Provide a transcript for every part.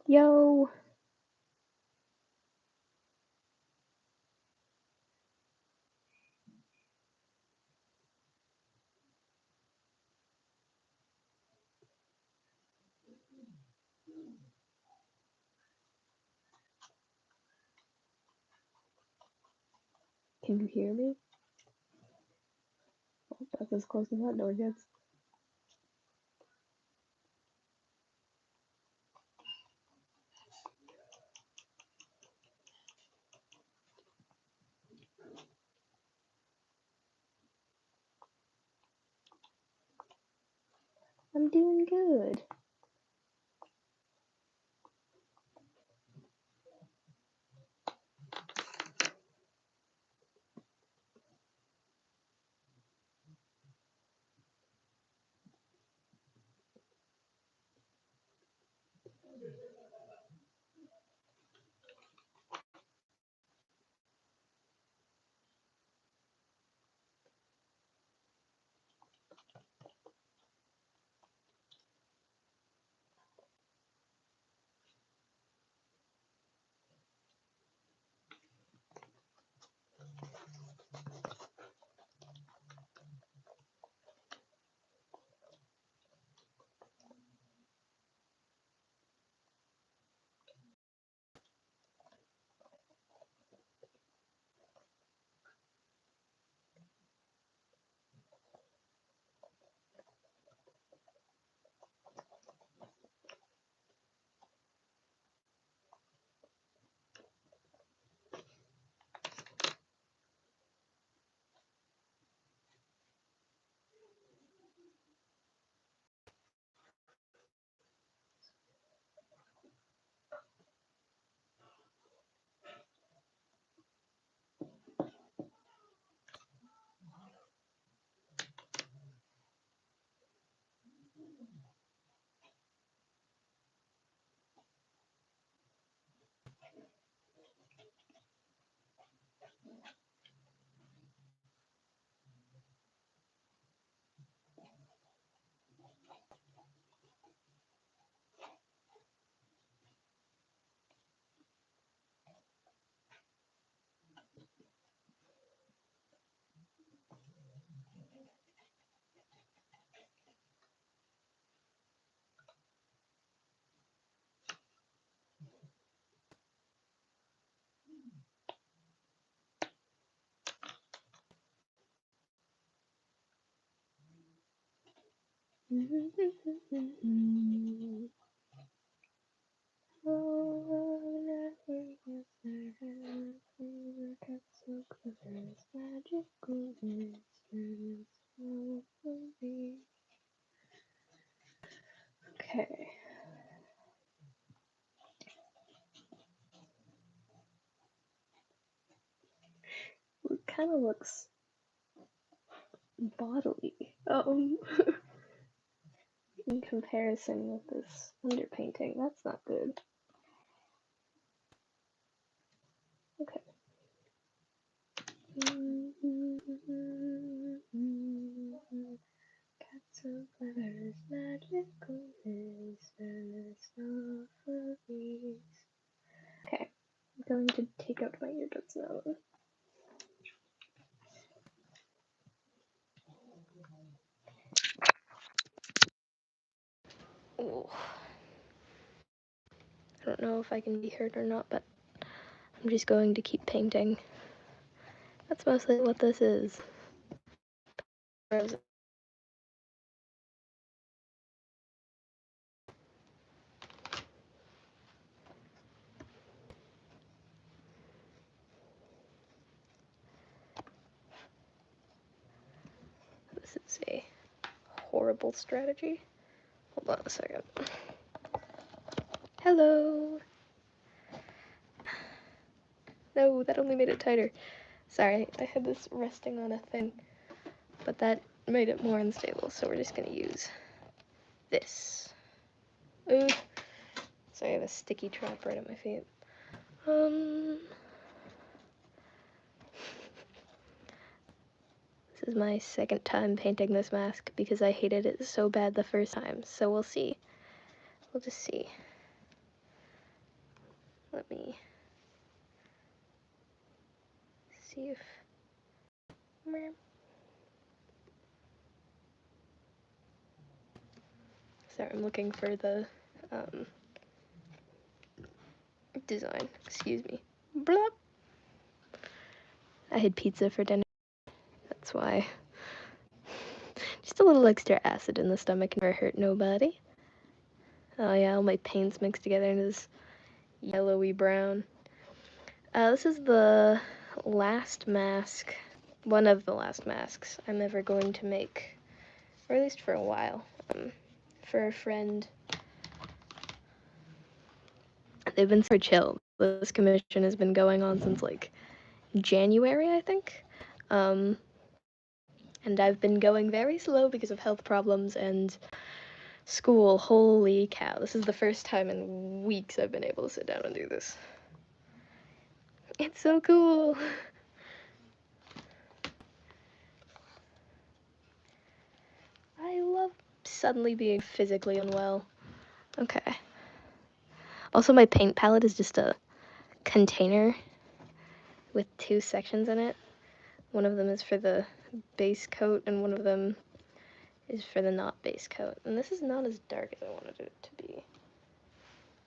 Yo! Can you hear me? Oh, that's as close as that door gets. I'm doing good. Okay. It kind of looks bodily. In comparison with this underpainting, that's not good. Okay. Cats and flowers, magical listeners of these. Okay, I'm going to take out my earbuds now. Oh. I don't know if I can be heard or not, but I'm just going to keep painting. That's mostly what this is. is a horrible strategy. Hold on a second. Hello. No, that only made it tighter. Sorry, I had this resting on a thing, but that made it more unstable, so we're just gonna use this. Ooh. So I have a sticky trap right at my feet. This is my second time painting this mask because I hated it so bad the first time, so we'll see. We'll just see. Let me see if... Sorry, I'm looking for the design. Excuse me. Blah. I had pizza for dinner. That's why. Just a little extra acid in the stomach never hurt nobody. Oh yeah, all my paints mixed together into this yellowy brown. This is the last mask, one of the last masks I'm ever going to make, or at least for a while, for a friend. They've been so chill. This commission has been going on since like January, I think. And I've been going very slow because of health problems and school. Holy cow, this is the first time in weeks I've been able to sit down and do this. It's so cool. I love suddenly being physically unwell. Okay. Also, my paint palette is just a container with two sections in it. One of them is for the base coat, and one of them is for the not base coat. And this is not as dark as I wanted it to be.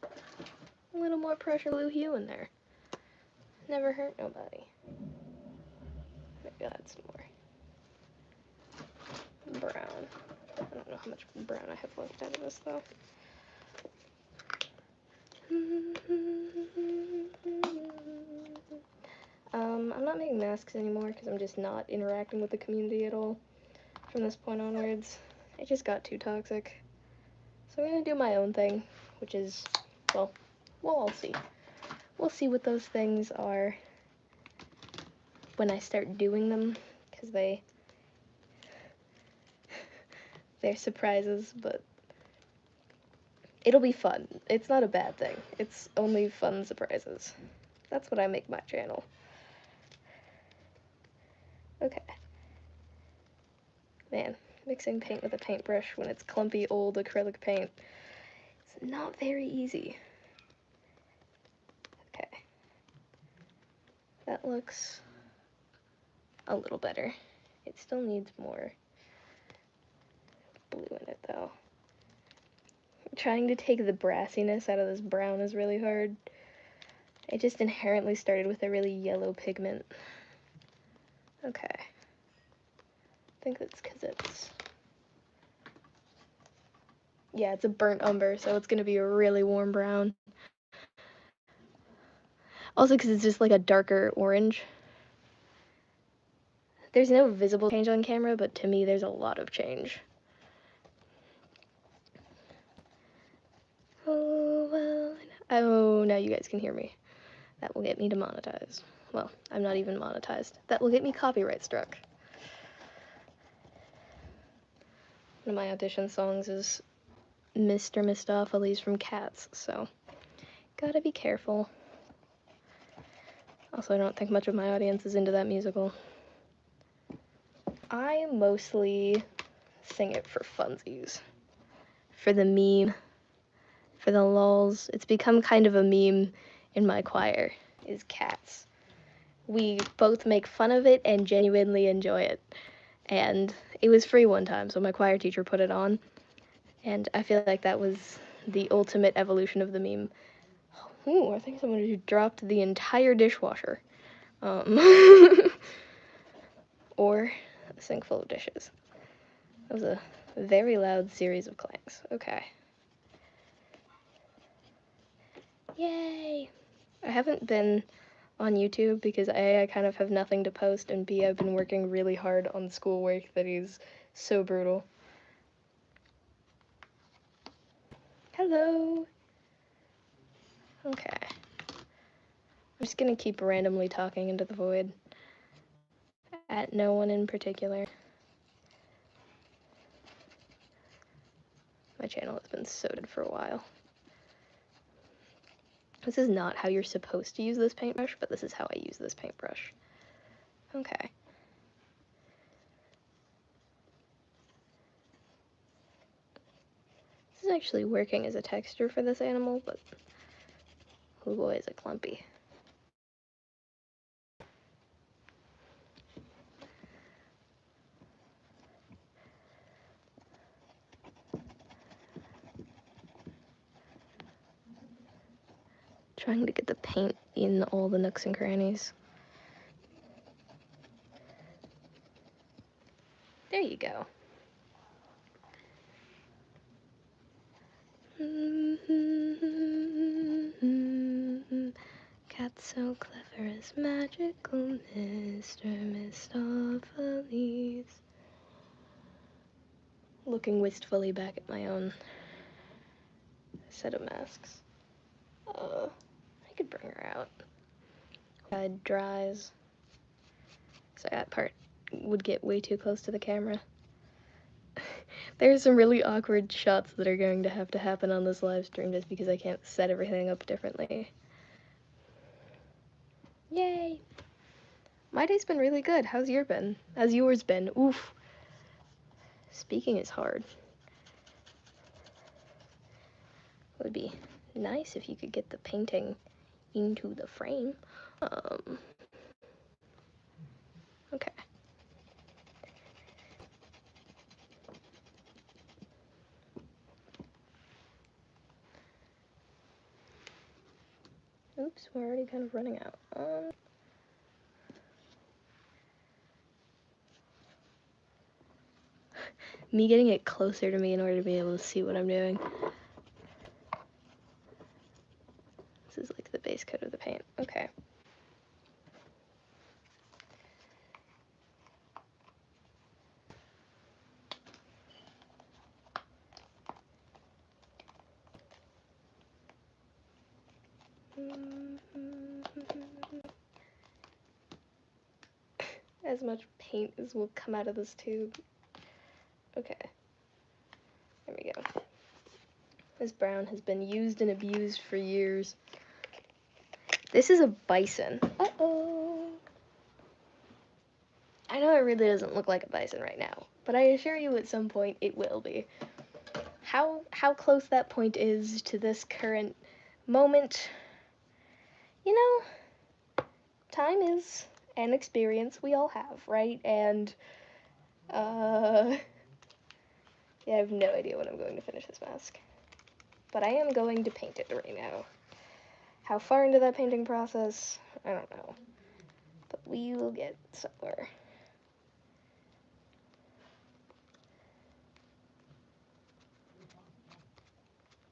A little more pressure blue hue in there. Never hurt nobody. Maybe I'll add some more brown. I don't know how much brown I have left out of this, though. I'm not making masks anymore because I'm just not interacting with the community at all from this point onwards. It just got too toxic. So I'm gonna do my own thing, which is, well, we'll all see. We'll see what those things are when I start doing them, because they're surprises, but it'll be fun. It's not a bad thing. It's only fun surprises. That's what I make my channel. Okay. Man, mixing paint with a paintbrush when it's clumpy old acrylic paint, it's not very easy. Okay. That looks a little better. It still needs more blue in it, though. Trying to take the brassiness out of this brown is really hard. It just inherently started with a really yellow pigment. Okay. I think that's because it's... Yeah, it's a burnt umber, so it's going to be a really warm brown. Also because it's just like a darker orange. There's no visible change on camera, but to me there's a lot of change. Oh, well... Oh, now you guys can hear me. That will get me demonetized. Well, I'm not even monetized. That will get me copyright struck. One of my audition songs is Mr. Mistopheles from Cats, so gotta be careful. Also, I don't think much of my audience is into that musical. I mostly sing it for funsies. For the meme. For the lulz. It's become kind of a meme in my choir, is Cats. We both make fun of it and genuinely enjoy it. And it was free one time, so my choir teacher put it on. And I feel like that was the ultimate evolution of the meme. Ooh, I think someone just dropped the entire dishwasher. Or a sink full of dishes. That was a very loud series of clangs. Okay. Yay! I haven't been on YouTube because A, I kind of have nothing to post, and B, I've been working really hard on schoolwork that is So brutal. Hello. Okay. I'm just gonna keep randomly talking into the void. At no one in particular. My channel has been so dead for a while. This is not how you're supposed to use this paintbrush, but this is how I use this paintbrush. Okay. This is actually working as a texture for this animal, but oh boy, is it clumpy. Trying to get the paint in all the nooks and crannies. There you go. Cat's so clever as magical Mr. Mistopheles. Looking wistfully back at my own set of masks. I could bring her out. It dries. So that part would get way too close to the camera. There's some really awkward shots that are going to have to happen on this live stream just because I can't set everything up differently. Yay! My day's been really good. How's yours been? How's yours been? Oof. Speaking is hard. It would be nice if you could get the painting into the frame. Okay. Oops, we're already kind of running out. Me getting it closer to me in order to be able to see what I'm doing. This is like the base coat of the paint. Okay. As much paint as will come out of this tube. Okay. There we go. This brown has been used and abused for years. This is a bison. Uh-oh. I know it really doesn't look like a bison right now, but I assure you at some point it will be. How close that point is to this current moment, you know, time is an experience we all have, right? And, yeah, I have no idea when I'm going to finish this mask. But I am going to paint it right now. How far into that painting process, I don't know. But we will get somewhere.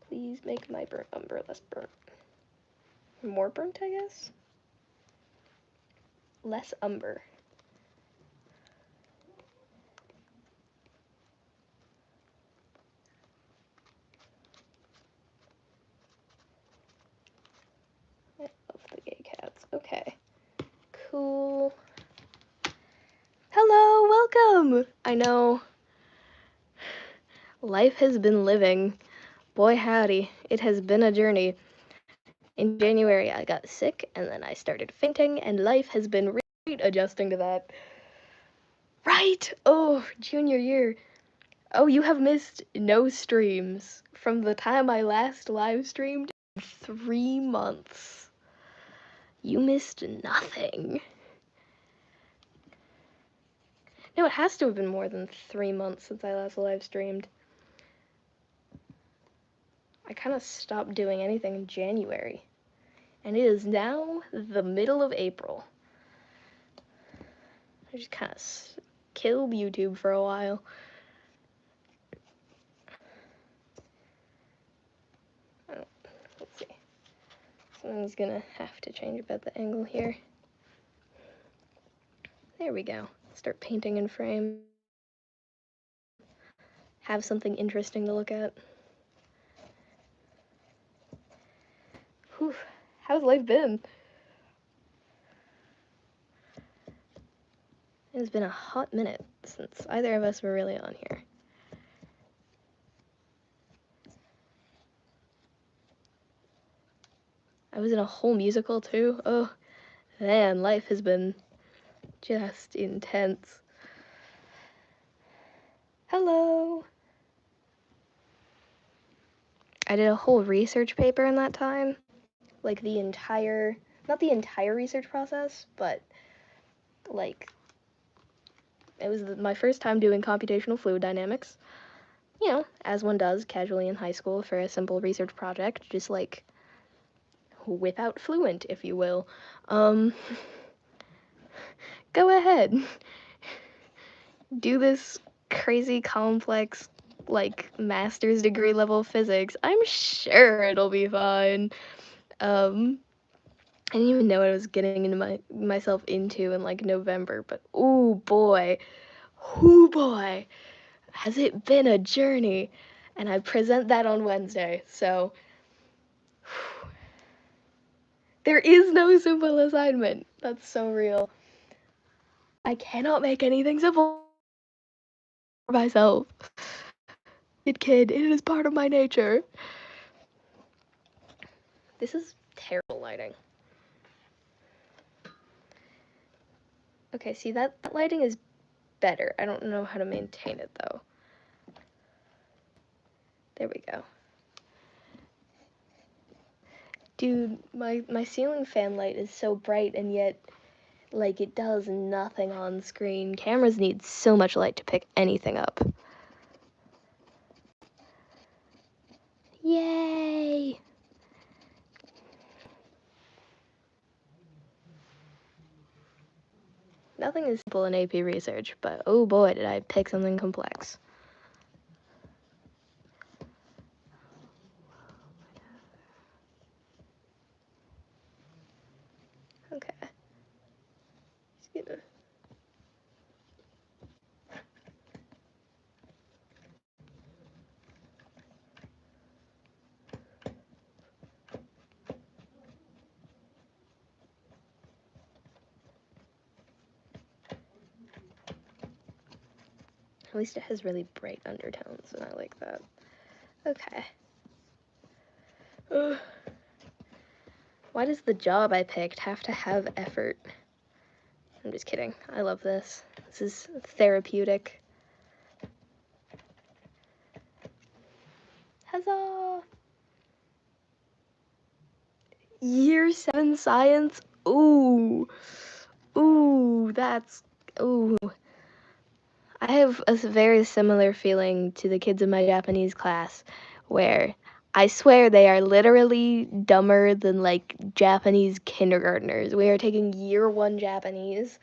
Please make my burnt umber less burnt. More burnt, I guess? Less umber. I love the gay cats. Okay. Cool. Hello, welcome! I know. Life has been living. Boy howdy, it has been a journey. In January I got sick, and then I started fainting, and life has been really adjusting to that. Right! Oh, junior year. Oh, you have missed no streams from the time I last live streamed. 3 months. You missed nothing. No, it has to have been more than 3 months since I last live streamed. I kind of stopped doing anything in January. And it is now the middle of April. I just kind of killed YouTube for a while. Let's see. Someone's gonna have to change about the angle here. There we go. Start painting in frame. have something interesting to look at. Whew. How's life been? It's been a hot minute since either of us were really on here. I was in a whole musical too. Oh, man, life has been just intense. Hello! I did a whole research paper in that time. Like the entire, not the entire research process, but like, it was my first time doing computational fluid dynamics. You know, as one does casually in high school for a simple research project, just like whip out Fluent, if you will. Go ahead. Do this crazy complex, like, master's degree level physics. I'm sure it'll be fine. I didn't even know what I was getting into myself into in, like, November, but ooh boy, has it been a journey. And I present that on Wednesday, so there is no simple assignment. That's so real. I cannot make anything simple for myself. Kid, it is part of my nature. This is terrible lighting. Okay, see, that lighting is better. I don't know how to maintain it, though. There we go. Dude, my ceiling fan light is so bright, and yet, like, it does nothing on screen. Cameras need so much light to pick anything up. Yay! Nothing is simple in AP research, but oh boy, did I pick something complex. Okay. Just gonna... At least it has really bright undertones, and I like that. Okay. Ugh. Why does the job I picked have to have effort? I'm just kidding. I love this. This is therapeutic. Huzzah! Year 7 science? Ooh. Ooh, that's... Ooh. I have a very similar feeling to the kids in my Japanese class, where I swear they are literally dumber than, like, Japanese kindergartners. We are taking year 1 Japanese,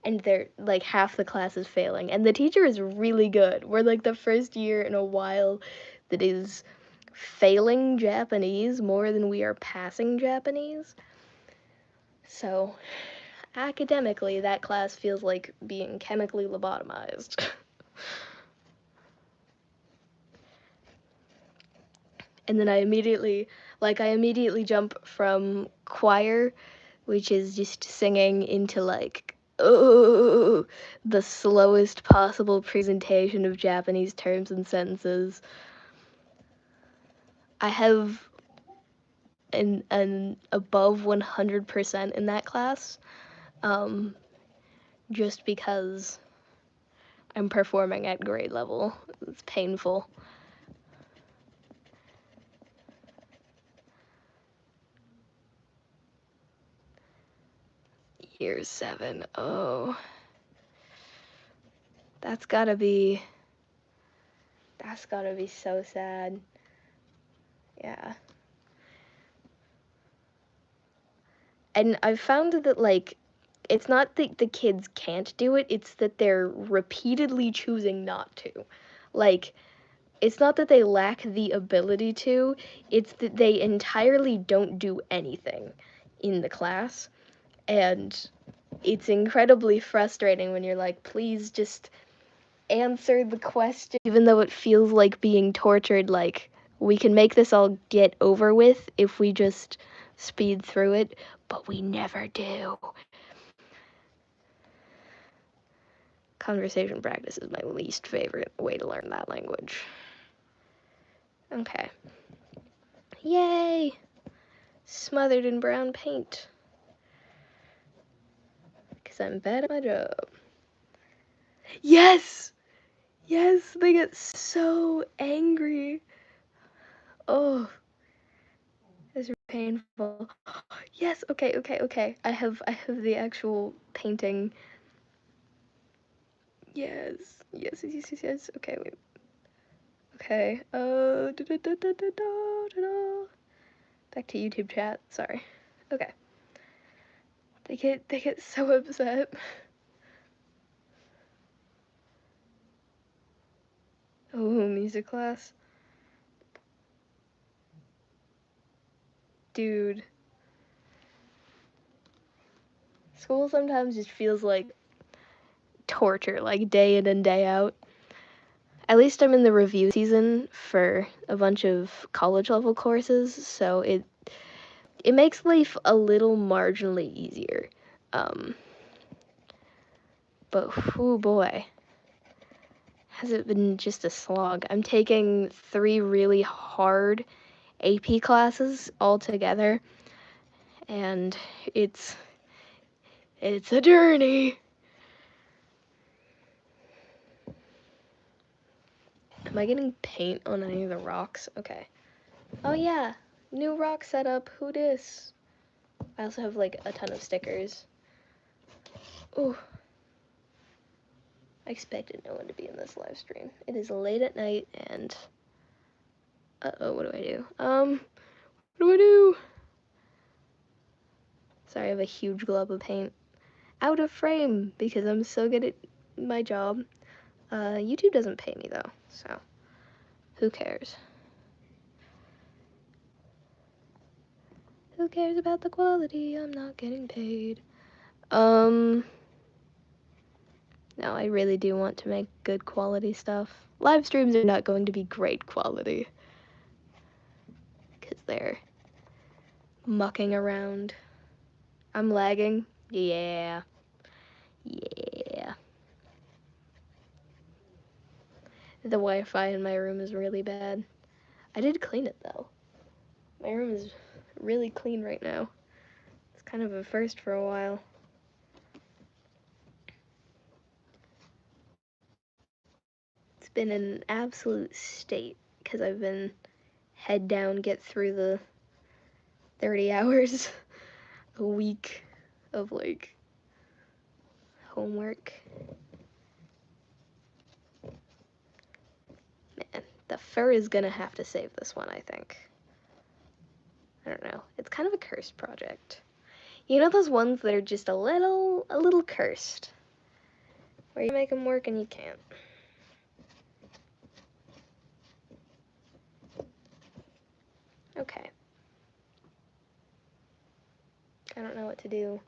and they're, like, half the class is failing. And the teacher is really good. We're, like, the first year in a while that is failing Japanese more than we are passing Japanese. So, academically, that class feels like being chemically lobotomized. And then I immediately jump from choir, which is just singing, into, like, oh, the slowest possible presentation of Japanese terms and sentences. I have an above 100% in that class, just because I'm performing at grade level. It's painful. Year 7, oh. That's gotta be so sad. Yeah. And I've found that, like, it's not that the kids can't do it, it's that they're repeatedly choosing not to. Like, it's not that they lack the ability to, it's that they entirely don't do anything in the class. And it's incredibly frustrating when you're like, please just answer the question, even though it feels like being tortured. Like, we can make this all get over with if we just speed through it, but we never do. Conversation practice is my least favorite way to learn that language. Okay. Yay! Smothered in brown paint. Because I'm bad at my job. Yes! Yes, they get so angry. Oh, it's painful. Yes, okay. I have the actual painting. Yes. Okay, wait. Okay. Back to YouTube chat. Sorry. Okay. They get so upset. Oh, music class. Dude. School sometimes just feels like torture, like day in and day out. At least I'm in the review season for a bunch of college level courses, so it makes life a little marginally easier. But oh boy, has it been just a slog. I'm taking 3 really hard AP classes all together, and it's a journey. Am I getting paint on any of the rocks? Okay. Oh yeah, new rock setup. Who dis? I also have like a ton of stickers. Ooh. I expected no one to be in this live stream. It is late at night and uh-oh, what do I do? What do I do? Sorry, I have a huge glob of paint. Out of frame because I'm so good at my job. YouTube doesn't pay me though, so who cares? Who cares about the quality? I'm not getting paid. No, I really do want to make good quality stuff. Live streams are not going to be great quality because they're mucking around. I'm lagging. Yeah. The Wi-Fi in my room is really bad. I did clean it though. My room is really clean right now. It's kind of a first for a while. It's been an absolute state because I've been head down, get through the 30 hours a week of like homework. Man, the fur is gonna have to save this one, I think. I don't know. It's kind of a cursed project. You know those ones that are just a little cursed? Where you make them work and you can't. Okay. I don't know what to do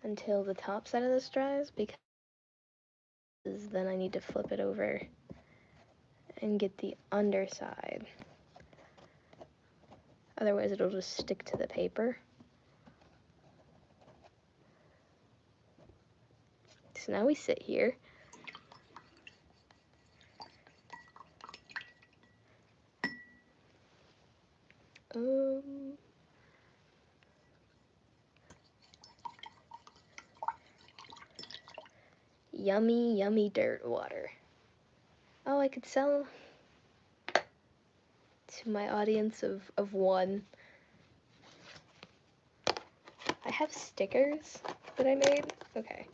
until the top side of this dries because then I need to flip it over and get the underside. Otherwise it'll just stick to the paper. So now we sit here. Yummy, yummy dirt water. Oh, I could sell to my audience of one. I have stickers that I made. Okay.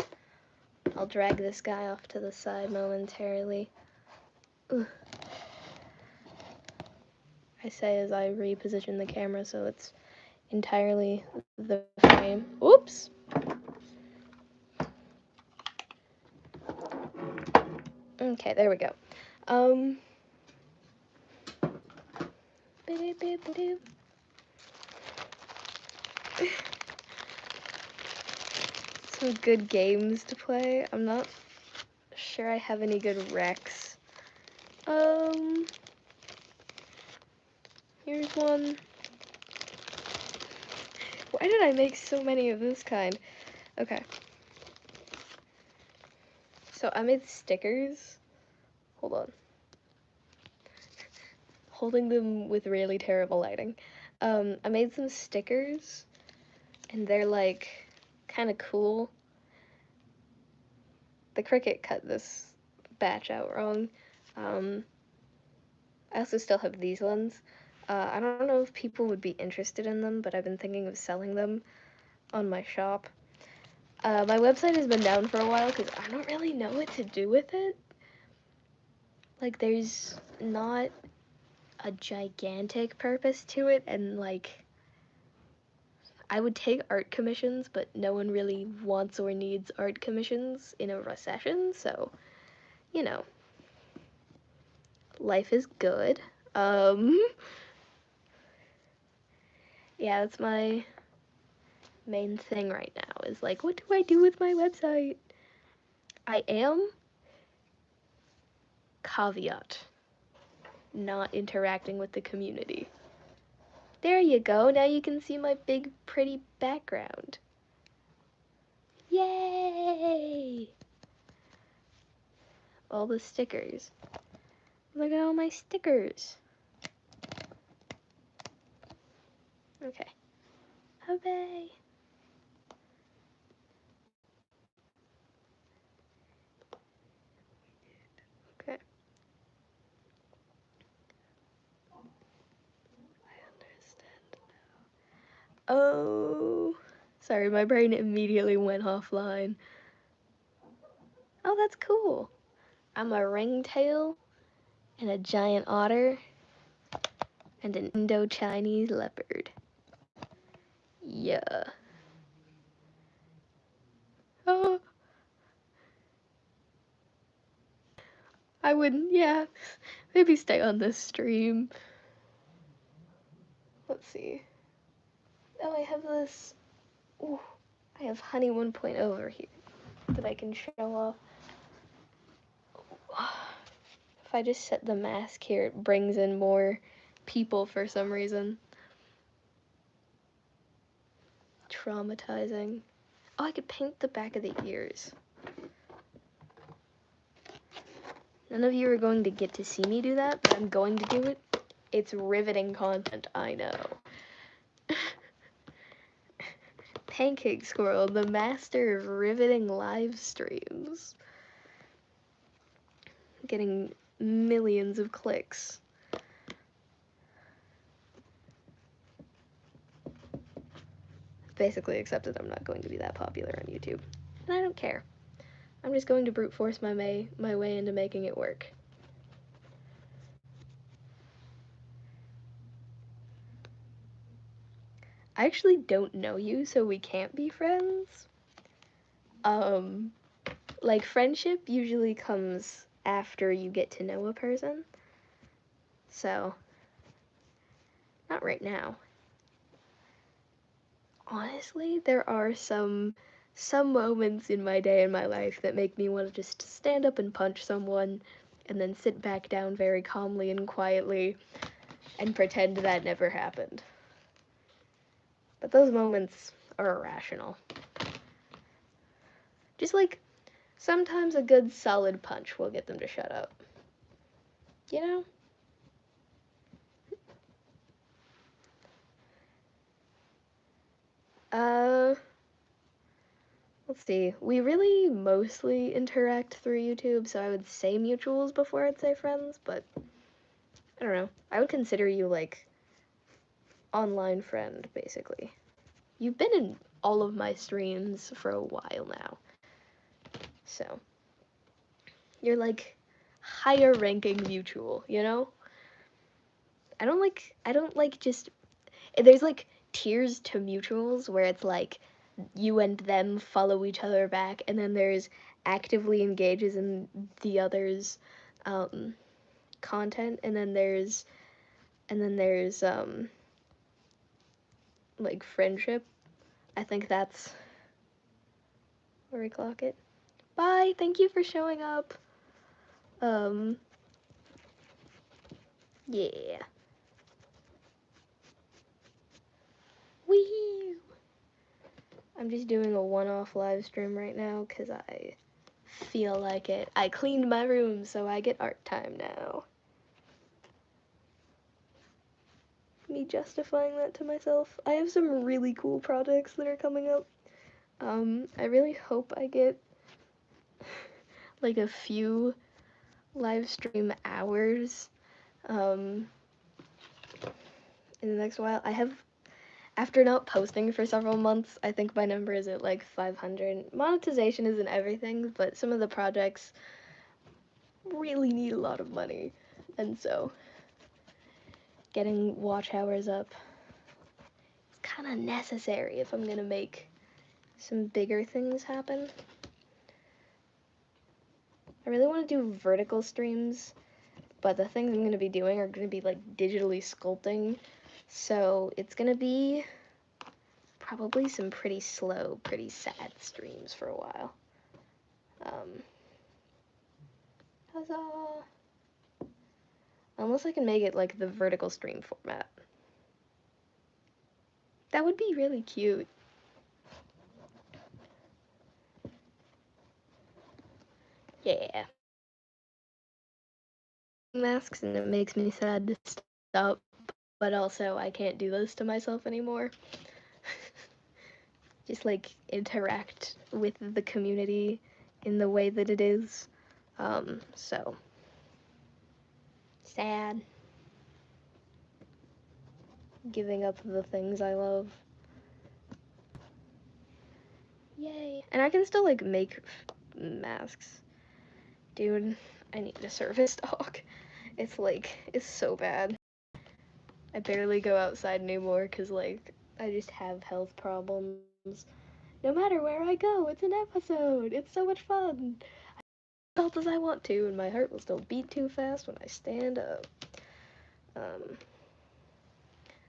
I'll drag this guy off to the side momentarily. Ugh. I say as I reposition the camera so it's entirely the frame. Oops! Okay, there we go. Some good games to play. I'm not sure I have any good recs. Here's one. Why did I make so many of this kind? Okay. So I made stickers. Hold on. Holding them with really terrible lighting. I made some stickers, and they're like kind of cool. The Cricut cut this batch out wrong. I also still have these ones. I don't know if people would be interested in them, but I've been thinking of selling them on my shop. My website has been down for a while because I don't really know what to do with it. Like, there's not a gigantic purpose to it, and like, I would take art commissions, but no one really wants or needs art commissions in a recession, so, you know, life is good. Yeah, that's my main thing right now, is like, what do I do with my website? I am, caveat, not interacting with the community. There you go, now you can see my big, pretty background. Yay! All the stickers. Look at all my stickers. Okay. Hooray! Okay. I understand now. Oh! Sorry, my brain immediately went offline. Oh, that's cool. I'm a ringtail and a giant otter and an Indo-Chinese leopard. Yeah. Oh, I wouldn't, yeah. Maybe stay on this stream. Let's see. Oh, I have this. Ooh, I have Honey 1.0 over here that I can show off. If I just set the mask here, it brings in more people for some reason. Traumatizing. Oh, I could paint the back of the ears. None of you are going to get to see me do that, but I'm going to do it. It's riveting content, I know. PancakeSquirrel, the master of riveting live streams. Getting millions of clicks. Basically accepted I'm not going to be that popular on YouTube. And I don't care. I'm just going to brute force my way into making it work. I actually don't know you, so we can't be friends. Like, friendship usually comes after you get to know a person. So, not right now. Honestly, there are some moments in my day and my life that make me want to just stand up and punch someone and then sit back down very calmly and quietly and pretend that never happened. But those moments are irrational. Just like, sometimes a good solid punch will get them to shut up. You know? Let's see. We really mostly interact through YouTube, so I would say mutuals before I'd say friends, but I don't know. I would consider you, like, online friend, basically. You've been in all of my streams for a while now. So, you're, like, higher ranking mutual, you know? I don't like just, there's, like, tiers to mutuals where it's, like, you and them follow each other back, and then there's actively engages in the other's content, and then there's like friendship. I think that's where we clock it. Bye. Thank you for showing up. Yeah. Wee. I'm just doing a one-off live stream right now because I feel like it. I cleaned my room, so I get art time now. Me justifying that to myself. I have some really cool projects that are coming up. I really hope I get like a few live stream hours in the next while. I have, after not posting for several months, I think my number is at like 500. Monetization isn't everything, but some of the projects really need a lot of money, and so getting watch hours up is kind of necessary if I'm gonna make some bigger things happen. I really want to do vertical streams, but the things I'm going to be doing are going to be like digitally sculpting, so it's going to be probably some pretty slow, pretty sad streams for a while. Huzzah! Unless I can make it like the vertical stream format. That would be really cute. Yeah. Masks, and it makes me sad to stop, but also I can't do this to myself anymore. Just like interact with the community in the way that it is. So sad. Giving up the things I love. Yay. And I can still like make masks. Dude, I need a service dog. It's like, it's so bad. I barely go outside anymore because like, I just have health problems. No matter where I go, it's an episode. It's so much fun. I felt as I want to, and my heart will still beat too fast when I stand up.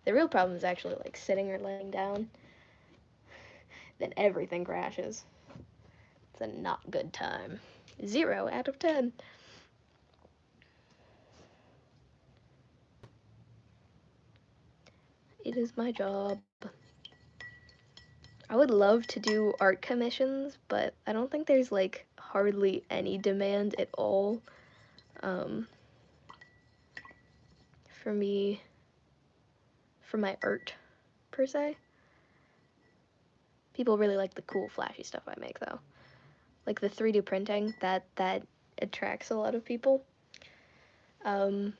The real problem is actually like sitting or laying down. Then everything crashes. It's a not good time. 0 out of 10. It is my job. I would love to do art commissions, but I don't think there's like hardly any demand at all for me, for my art per se. People really like the cool flashy stuff I make though. Like the 3D printing, that attracts a lot of people. Let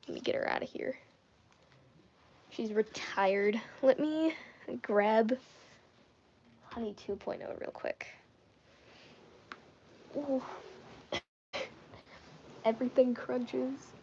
me get her out of here. She's retired. Let me grab Honey 2.0 real quick. Ooh. Everything crunches.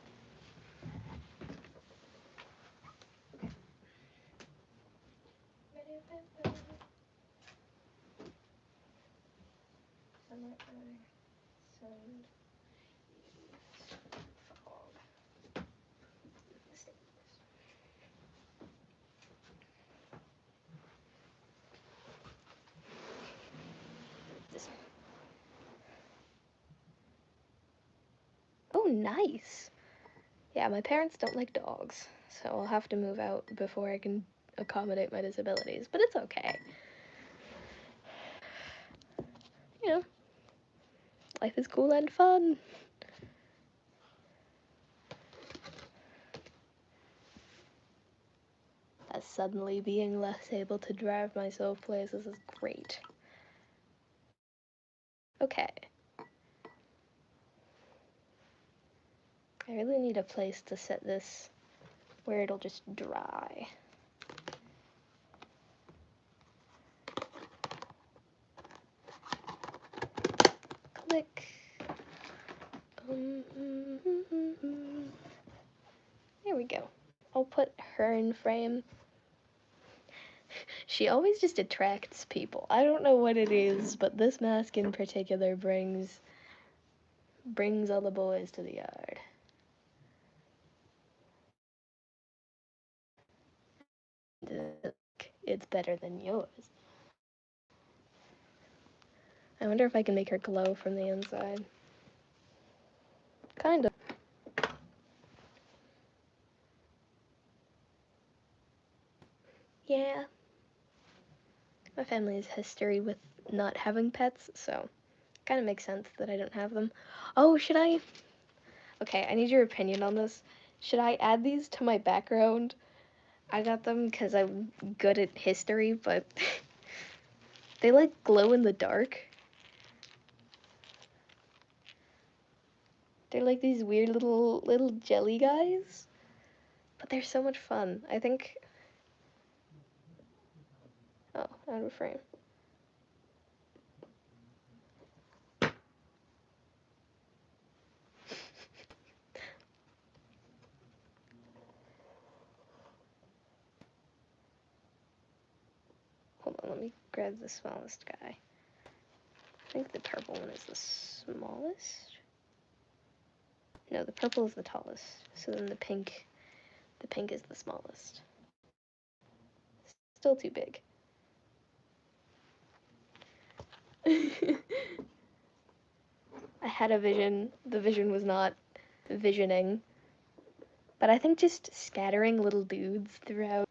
Oh, nice. Yeah, my parents don't like dogs, so I'll have to move out before I can accommodate my disabilities, but it's okay. You know, life is cool and fun. As suddenly being less able to drive myself places is great. Okay. I really need a place to set this where it'll just dry. Click. There we go. I'll put her in frame. She always just attracts people. I don't know what it is, but this mask in particular brings all the boys to the yard. It's better than yours. I wonder if I can make her glow from the inside. Kind of. Yeah. My family has history with not having pets, so kind of makes sense that I don't have them. Oh, should I? Okay, I need your opinion on this. Should I add these to my background? I got them because I'm good at history, but they like glow in the dark. They're like these weird little jelly guys, but they're so much fun. I think. Oh, out of frame. Hold on, let me grab the smallest guy. I think the purple one is the smallest. No, the purple is the tallest. So then the pink is the smallest. Still too big. I had a vision. The vision was not visioning. But I think just scattering little dudes throughout